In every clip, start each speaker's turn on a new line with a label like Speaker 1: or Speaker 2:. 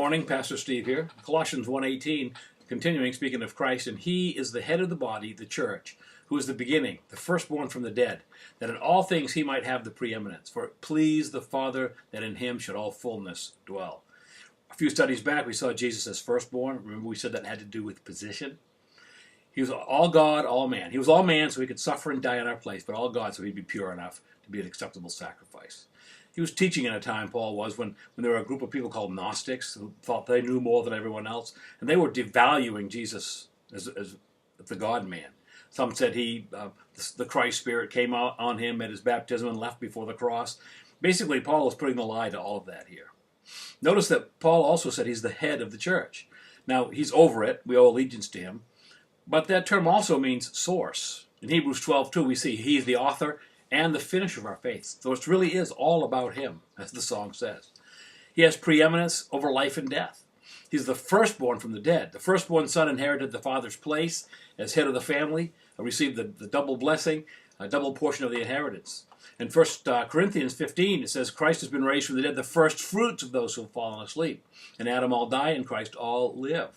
Speaker 1: morning, Pastor Steve here. Colossians 1:18, continuing speaking of Christ, and he is the head of the body, the church, who is the beginning, the firstborn from the dead, that in all things he might have the preeminence. For it pleased the Father that in him should all fullness dwell. A few studies back, we saw Jesus as firstborn. Remember, we said that had to do with position. He was all God, all man. He was all man so he could suffer and die in our place, but all God so he'd be pure enough to be an acceptable sacrifice. He was teaching in a time, Paul was, when there were a group of people called Gnostics who thought they knew more than everyone else, and they were devaluing Jesus as the God-man. Some said the Christ spirit came out on him at his baptism and left before the cross. Basically, Paul is putting the lie to all of that here. Notice that Paul also said he's the head of the church. Now, he's over it. We owe allegiance to him. But that term also means source. In Hebrews 12:2, we see he's the author and the finisher of our faith. So it really is all about him, as the song says. He has preeminence over life and death. He's the firstborn from the dead. The firstborn son inherited the father's place as head of the family, received the double blessing, a double portion of the inheritance. In 1 Corinthians 15, it says, Christ has been raised from the dead, the first fruits of those who have fallen asleep. And Adam all die, and Christ all live.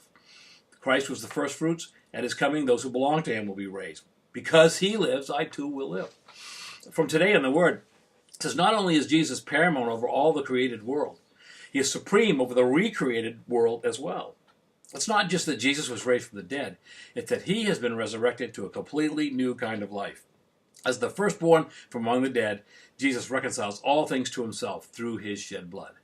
Speaker 1: Christ was the first fruits. At his coming, those who belong to him will be raised. Because he lives, I too will live. From today in the Word, it says not only is Jesus paramount over all the created world, he is supreme over the recreated world as well. It's not just that Jesus was raised from the dead, it's that he has been resurrected to a completely new kind of life. As the firstborn from among the dead, Jesus reconciles all things to himself through his shed blood.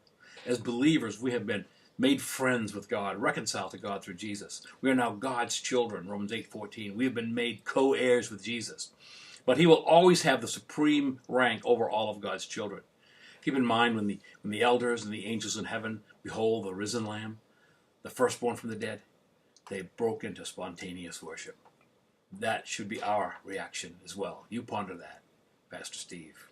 Speaker 1: As believers, we have been made friends with God, reconciled to God through Jesus. We are now God's children, Romans 8:14. We have been made co-heirs with Jesus. But he will always have the supreme rank over all of God's children. Keep in mind when the elders and the angels in heaven behold the risen Lamb, the firstborn from the dead, they broke into spontaneous worship. That should be our reaction as well. You ponder that, Pastor Steve.